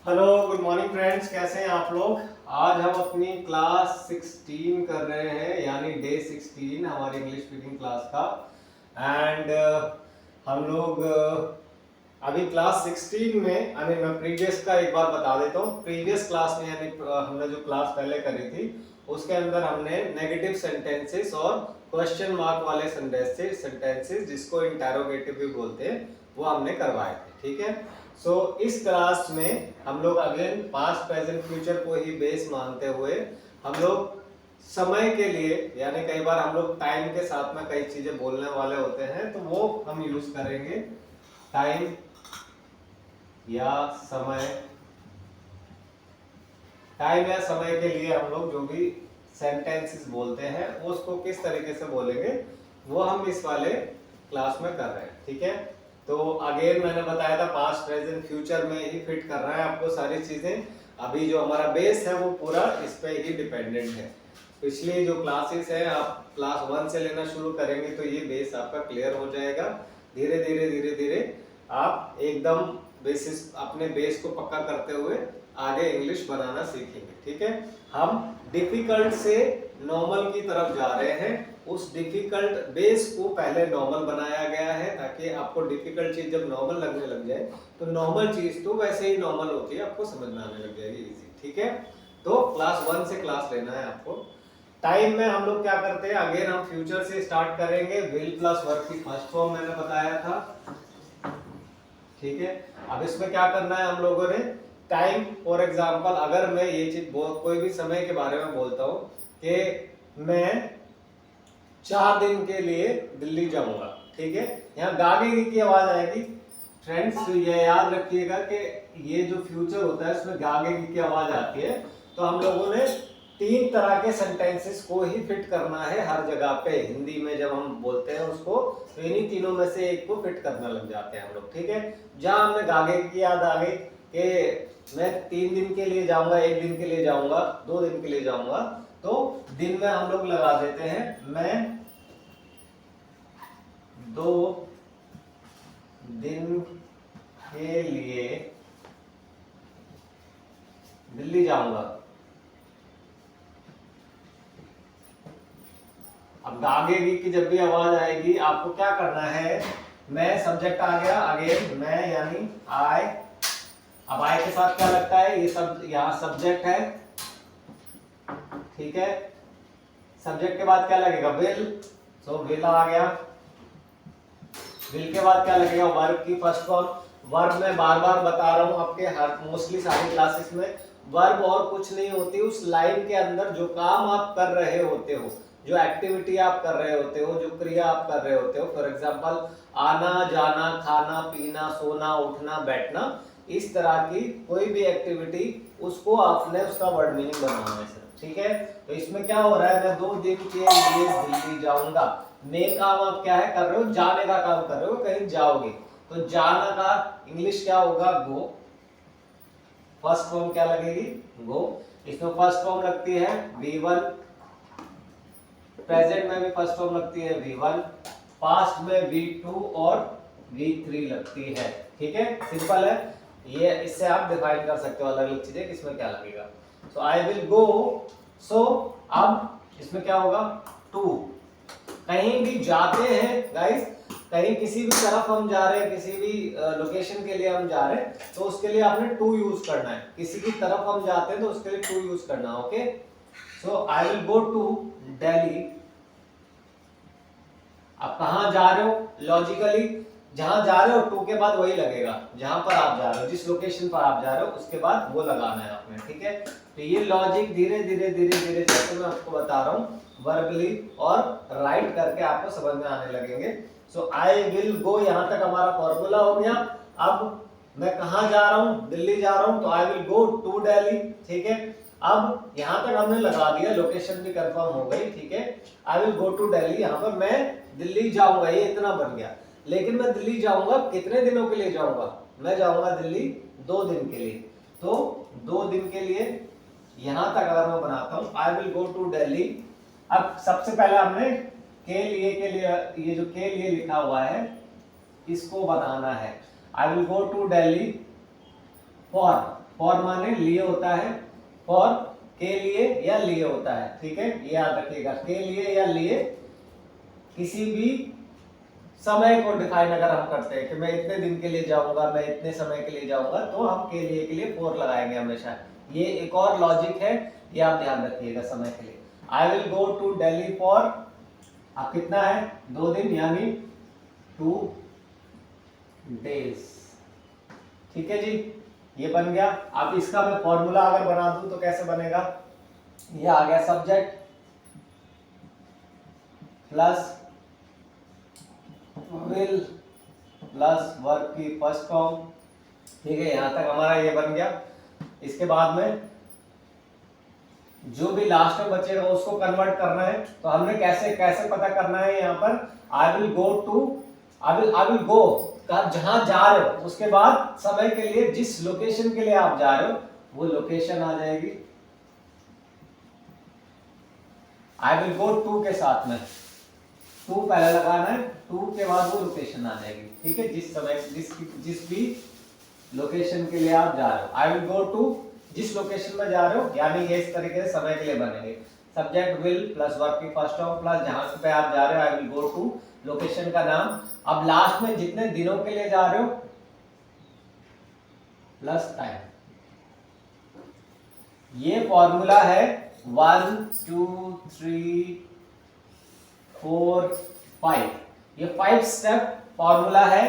Hello good morning friends, कैसे हैं आप लोग। आज हम अपनी क्लास 16 कर रहे हैं, यानी डे 16 हमारी इंग्लिश स्पीकिंग क्लास का। एंड हम लोग अभी क्लास 16 में, यानी मैं प्रीवियस का एक बार बता देता हूँ। प्रीवियस क्लास में यानी हमने जो क्लास पहले करी थी उसके अंदर हमने नेगेटिव सेंटेंसेस और क्वेश्चन मार्क वाले सेंटेंसेस जिसको इंटेरोगेटिव भी बोलते हैं वो हमने करवाए थे, ठीक है। सो इस क्लास में हम लोग अगेन पास्ट प्रेजेंट फ्यूचर को ही बेस मानते हुए हम लोग समय के लिए, यानी कई बार हम लोग टाइम के साथ में कई चीजें बोलने वाले होते हैं तो वो हम यूज करेंगे। टाइम या समय, टाइम या समय के लिए हम लोग जो भी सेंटेंसेस बोलते हैं उसको किस तरीके से बोलेंगे वो हम इस वाले क्लास में कर रहे हैं, ठीक है। तो अगेन मैंने बताया था पास्ट प्रेजेंट फ्यूचर में ही फिट कर रहा है आपको सारी चीजें। अभी जो हमारा बेस है वो पूरा इस पे ही डिपेंडेंट है। पिछली जो क्लासेस है आप क्लास 1 से लेना शुरू करेंगे तो ये बेस आपका क्लियर हो जाएगा। धीरे धीरे आप एकदम बेसिस अपने बेस को पक्का करते हुए आगे इंग्लिश बनाना सीखेंगे, ठीक है। हम डिफिकल्ट से नॉर्मल की तरफ जा रहे हैं। उस डिफिकल्ट बेस को पहले नॉर्मल बनाया गया है ताकि आपको डिफिकल्ट चीज जब नॉर्मल लगने लग जाए तो नॉर्मल चीज तो वैसे ही नॉर्मल होती है, आपको समझ में आने लग जाएगी इजी, ठीक है। तो क्लास 1 से क्लास लेना है आपको। टाइम में हम लोग क्या करते हैं, अगेन हम फ्यूचर से स्टार्ट करेंगे। विल प्लस वर्ब की फर्स्ट फॉर्म मैंने बताया था, ठीक है। अब इसमें क्या करना है हम लोगों ने, टाइम फॉर एग्जांपल अगर मैं ये चीज कोई भी समय के बारे में बोलता हूं कि मैं 4 दिन के लिए दिल्ली जाऊंगा, ठीक है। यहाँ गागे की आवाज आएगी फ्रेंड्स, तो ये याद रखिएगा कि ये जो फ्यूचर होता है उसमें गागे की आवाज आती है। तो हम लोगों ने 3 तरह के सेंटेंसेस को ही फिट करना है हर जगह पे। हिंदी में जब हम बोलते हैं उसको तो इन्हीं तीनों में से एक को फिट करना लग जाते हैं हम लोग, ठीक है। जहां हमें गागे की याद आ गई कि मैं 3 दिन के लिए जाऊंगा, 1 दिन के लिए जाऊंगा, 2 दिन के लिए जाऊंगा, तो दिन में हम लोग लगा देते हैं मैं 2 दिन के लिए दिल्ली जाऊंगा। अब गागेगी की जब भी आवाज आएगी आपको क्या करना है, मैं सब्जेक्ट आ गया, अगेन मैं यानी आई। अब आई के साथ क्या लगता है, ये सब यहाँ सब्जेक्ट है, ठीक है। सब्जेक्ट के बाद क्या लगेगा, विल, सो विल आ गया। विल के बाद क्या लगेगा, वर्ब की फर्स्ट फॉर्म। वर्ब में बार बार बता रहा हूं आपके हर मोस्टली सारी क्लासेस में, वर्ब और कुछ नहीं होती, उस लाइन के अंदर जो काम आप कर रहे होते हो, जो एक्टिविटी आप कर रहे होते हो, जो क्रिया आप कर रहे होते हो। फॉर एग्जांपल आना जाना, खाना पीना, सोना उठना बैठना, इस तरह की कोई भी एक्टिविटी उसको आपने उसका वर्ड मीनिंग बनाना है सर, ठीक है। तो इसमें क्या हो रहा है, मैं 2 दिन के लिए दिल्ली जाऊंगा। मेन काम आप क्या है कर रहे हो, जाने का काम कर रहे हो, कहीं जाओगे। तो जाना का इंग्लिश क्या होगा, गो। फर्स्ट फॉर्म क्या लगेगी, गो। इसमें फर्स्ट फॉर्म लगती है V1, प्रेजेंट में भी फर्स्ट फॉर्म लगती है V1, पास्ट में V2 और V3 लगती है, ठीक है। सिंपल है ये, इससे आप डिफाइन कर सकते हो अलग अलग चीजें किसमें क्या लगेगा। सो आई विल गो, सो अब इसमें क्या होगा, टू। कहीं भी जाते हैं गाइस, कहीं किसी भी तरफ हम जा रहे हैं, किसी भी लोकेशन के लिए हम जा रहे हैं तो उसके लिए आपने टू यूज करना है। किसी की तरफ हम जाते हैं तो उसके लिए टू यूज करना है, okay. So I will go to Delhi. आप कहां जा रहे हो, लॉजिकली जहां जा रहे हो टू के बाद वही लगेगा, जहां पर आप जा रहे हो, जिस लोकेशन पर आप जा रहे हो उसके बाद वो लगाना है आपने, ठीक है। तो ये लॉजिक धीरे धीरे जैसे मैं आपको बता रहा हूँ वर्बली और राइट करके आपको समझ में आने लगेंगे। सो आई विल गो, यहां तक हमारा फॉर्मूला हो गया। अब मैं कहां जा रहा हूं, दिल्ली जा रहा हूं, तो I will go to Delhi, ठीक है। अब यहां तक हमने लगा दिया, लोकेशन भी कंफर्म हो गई, ठीक है। I will go to Delhi, यहां पर मैं दिल्ली जाऊंगा, ये इतना बन गया। लेकिन मैं दिल्ली जाऊंगा कितने दिनों के लिए जाऊंगा, मैं जाऊंगा दिल्ली 2 दिन के लिए। तो 2 दिन के लिए यहां तक अगर मैं बनाता हूं I will go to Delhi. अब सबसे पहले हमने के लिए ये जो के लिए लिखा हुआ है इसको बनाना है। I will go to Delhi for for माने लिए होता है, फॉर के लिए या लिए होता है, ठीक है, ये याद रखिएगा, के लिए या लिए किसी भी समय को डिफाइन अगर हम करते हैं कि मैं इतने दिन के लिए जाऊंगा, मैं इतने समय के लिए जाऊंगा, तो हम के लिए फॉर लगाएंगे हमेशा। ये एक और लॉजिक है, ये आप ध्यान रखिएगा समय के लिए। I will go to Delhi for, अब कितना है 2 दिन यानी 2 days, ठीक है जी, ये बन गया। अब इसका मैं फॉर्मूला अगर बना दूं तो कैसे बनेगा, ये आ गया subject plus will plus verb की फर्स्ट फॉर्म, ठीक है, यहां तक हमारा ये बन गया। इसके बाद में जो भी लास्ट में बचेगा उसको कन्वर्ट करना है, तो हमने कैसे कैसे पता करना है, यहाँ पर I will go to, I will go का जहां जा रहे हो उसके बाद समय के लिए जिस लोकेशन के लिए आप जा रहे हो वो लोकेशन आ जाएगी। आई विल गो टू के साथ में टू पहले लगाना है, टू के बाद वो लोकेशन आ जाएगी, ठीक है, जिस समय जिस भी लोकेशन के लिए आप जा रहे हो। आई विल गो टू जिस लोकेशन में जा रहे हो, यानी ये इस तरीके से समय के लिए बनेंगे। सब्जेक्ट विल प्लस वर्ब की फर्स्ट फॉर्म प्लस जहां पे आप जा रहे हो, I will go to location का नाम, अब लास्ट में जितने दिनों के लिए जा रहे हो प्लस टाइम। ये फॉर्मूला है 1 2 3 4 5, ये 5 स्टेप फॉर्मूला है।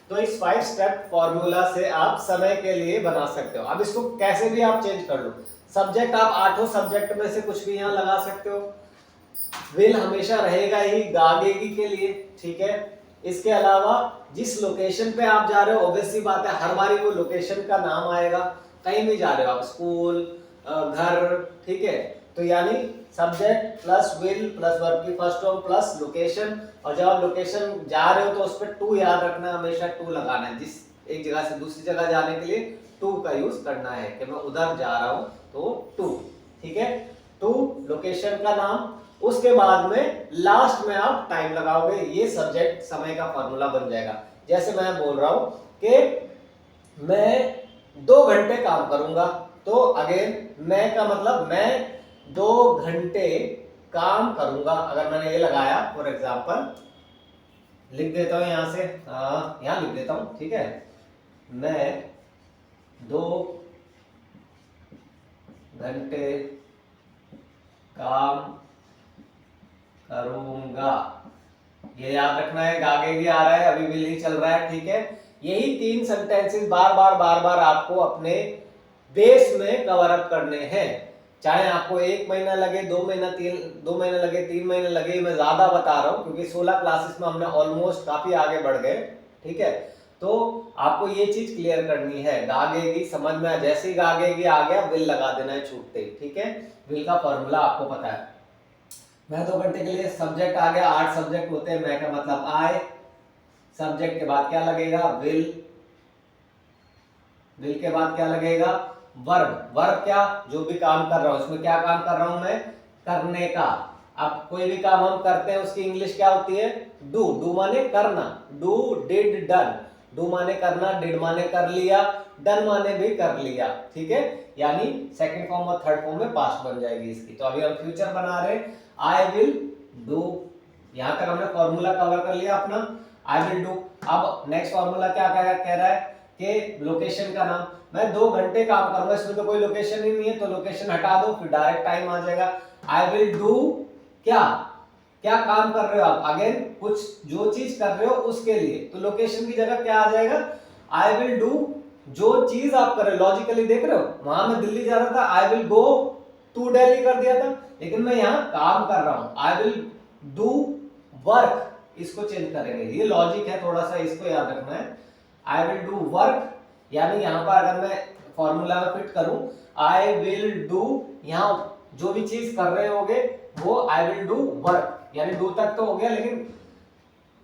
तो इस 5 स्टेप फॉर्मूला से आप समय के लिए बना सकते हो। अब इसको कैसे भी आप चेंज कर लो, सब्जेक्ट आप 8 सब्जेक्ट में से कुछ भी यहां लगा सकते हो, विल हमेशा रहेगा ही गागेगी के लिए, ठीक है। इसके अलावा जिस लोकेशन पे आप जा रहे हो, ऑब्वियसली बात है हर बारी वो लोकेशन का नाम आएगा, कहीं भी जा रहे हो आप, स्कूल, घर, ठीक है, तो यानी subject plus will plus verb की फर्स्ट फॉर्म प्लस लोकेशन, और जब आप लोकेशन जा रहे हो तो उस पर टू याद रखना, हमेशा टू लगाना है, जिस एक जगह से दूसरी जगह जाने के लिए टू का यूज करना है कि मैं उधर जा रहा हूं तो टू, ठीक है, टू लोकेशन का नाम, उसके बाद में लास्ट में आप टाइम लगाओगे, ये सब्जेक्ट समय का फॉर्मूला बन जाएगा। जैसे मैं बोल रहा हूं कि मैं 2 घंटे काम करूंगा, तो अगेन मैं का मतलब मैं 2 घंटे काम करूंगा, अगर मैंने ये लगाया फॉर एग्जांपल, लिख देता हूं यहां से, यहां लिख देता हूं, ठीक है, मैं 2 घंटे काम करूंगा, ये याद रखना है, गागेगी आ रहा है, अभी भी नहीं चल रहा है, ठीक है। यही 3 सेंटेंसेस बार बार आपको अपने बेस में कवर अप करने हैं, चाहे आपको 1 महीना लगे, 2 महीना 2 महीने लगे, 3 महीने लगे, मैं ज्यादा बता रहा हूं क्योंकि 16 क्लासेस में हमने ऑलमोस्ट काफी आगे बढ़ गए, ठीक है। तो आपको ये चीज क्लियर करनी है, गागेगी समझ में, जैसे ही गागेगी आ गया विल लगा देना है छूटते, ठीक है, विल का फॉर्मूला आपको पता है। मैं 2 घंटे के लिए, सब्जेक्ट आ गया, 8 सब्जेक्ट होते हैं, मैं का मतलब आई, सब्जेक्ट के बाद क्या लगेगा विल, विल के बाद क्या लगेगा वर्ब, वर्ब क्या, जो भी काम कर रहा हूं, इसमें क्या काम कर रहा हूं मैं, करने का। अब कोई भी काम हम करते हैं उसकी इंग्लिश क्या होती है, डू, डू माने करना, डू डिड डन, डू माने करना, डिड माने कर लिया, डन माने भी कर लिया, ठीक है, यानी सेकंड फॉर्म और थर्ड फॉर्म में पास्ट बन जाएगी इसकी। तो अभी हम फ्यूचर बना रहे, आई विल डू, यहां तक हमने फॉर्मूला कवर कर लिया अपना, आई विल डू। अब नेक्स्ट फॉर्मूला क्या कह रहा है कि लोकेशन का नाम, मैं 2 घंटे काम करूंगा, इसमें तो कोई लोकेशन ही नहीं है, तो लोकेशन हटा दो, फिर डायरेक्ट टाइम आ जाएगा। आई विल डू क्या, क्या काम कर रहे हो आप, अगेन कुछ जो चीज कर रहे हो उसके लिए, तो लोकेशन की जगह क्या आ जाएगा, आई विल डू जो चीज आप कर रहे हो, लॉजिकली देख रहे हो, वहां मैं दिल्ली जा रहा था, I will go to Delhi कर दिया था, लेकिन मैं यहाँ काम कर रहा हूं, आई विल डू वर्क, इसको चेंज करेंगे, ये लॉजिक है, थोड़ा सा इसको याद रखना है। आई विल डू वर्क, यानी यहाँ पर अगर मैं फॉर्मूला में फिट करूं, आई विल डू, यहाँ जो भी चीज कर रहे होगे वो आई विल डू वर्क, यानी डू तक तो हो गया, लेकिन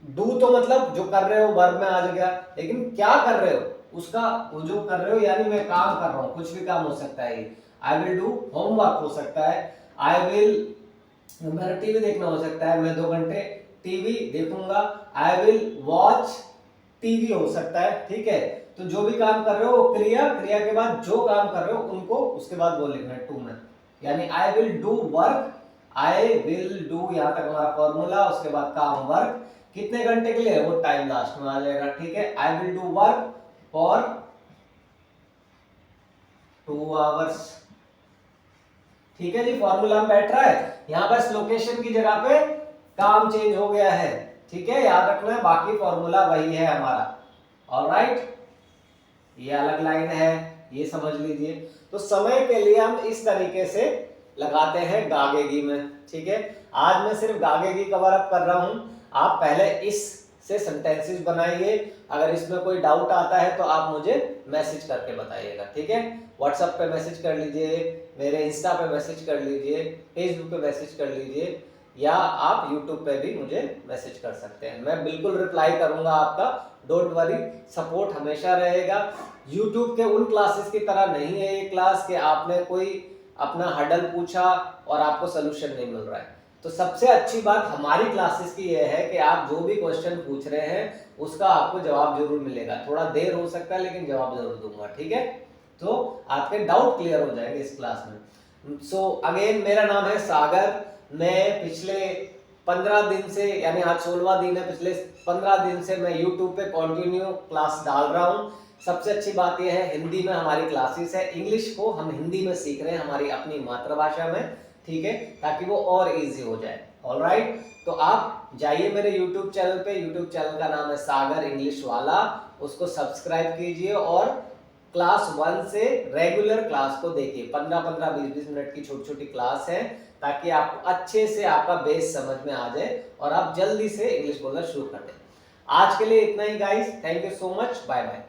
डू तो मतलब जो कर रहे हो वर्ब में आ जाएगा, लेकिन क्या कर रहे हो उसका, वो जो कर रहे हो यानी मैं काम कर रहा हूं, कुछ भी काम हो सकता है, आई विल डू होमवर्क हो सकता है, आई विल मेरा टीवी देखना हो सकता है, मैं 2 घंटे टीवी देखूंगा, आई विल वॉच टीवी हो सकता है, ठीक है। तो जो भी काम कर रहे हो वो क्रिया, क्रिया के बाद जो काम कर रहे हो उनको उसके बाद वो लिखना है टू में। यानी I will do work, I will do यहां तक हमारा फॉर्मूला, उसके बाद काम वर्क, कितने घंटे के लिए वो टाइम लास्ट में आ जाएगा। ठीक है, I will do work for 2 hours. ठीक है जी, फॉर्मूला में बैठ रहा है। यहां बस लोकेशन की जगह पे काम चेंज हो गया है। ठीक है, याद रखना है, बाकी फॉर्मूला वही है हमारा। ऑलराइट, ये अलग लाइन है, ये समझ लीजिए। तो समय के लिए हम इस तरीके से लगाते हैं गागेगी में। ठीक है, आज मैं सिर्फ गागेगी कवर अप कर रहा हूं। आप पहले इस से सेंटेंसेस बनाइए। अगर इसमें कोई डाउट आता है तो आप मुझे मैसेज करके बताइएगा। ठीक है, व्हाट्सएप पे मैसेज कर लीजिए, मेरे इंस्टा पे मैसेज कर लीजिए, फेसबुक पे मैसेज कर लीजिए, या आप यूट्यूब पे भी मुझे मैसेज कर सकते हैं। मैं बिल्कुल रिप्लाई करूंगा आपका, डोंट वरी, सपोर्ट हमेशा रहेगा। यूट्यूब के उन क्लासेस की तरह नहीं है ये क्लास कि आपने कोई अपना हडल पूछा और आपको सोल्यूशन नहीं मिल रहा है। तो सबसे अच्छी बात हमारी क्लासेस की यह है कि आप जो भी क्वेश्चन पूछ रहे हैं उसका आपको जवाब जरूर मिलेगा। थोड़ा देर हो सकता है लेकिन जवाब जरूर दूंगा। ठीक है, तो आपके डाउट क्लियर हो जाएंगे इस क्लास में। सो अगेन, मेरा नाम है सागर। मैं पिछले 15 दिन से, यानी आज 16वां दिन है, पिछले 15 दिन से मैं यूट्यूब पे कंटिन्यू क्लास डाल रहा हूँ। सबसे अच्छी बात यह है, हिंदी में हमारी क्लासेस है। इंग्लिश को हम हिंदी में सीख रहे हैं, हमारी अपनी मातृभाषा में। ठीक है, ताकि वो और इजी हो जाए। ऑलराइट, तो आप जाइए मेरे यूट्यूब चैनल पे। यूट्यूब चैनल का नाम है सागर इंग्लिश वाला, उसको सब्सक्राइब कीजिए और क्लास 1 से रेगुलर क्लास को देखिए। 15-15, 20-20 मिनट की छोटी छोटी क्लास है, ताकि आपको अच्छे से आपका बेस समझ में आ जाए और आप जल्दी से इंग्लिश बोलना शुरू कर दें। आज के लिए इतना ही guys, thank you so much, bye bye.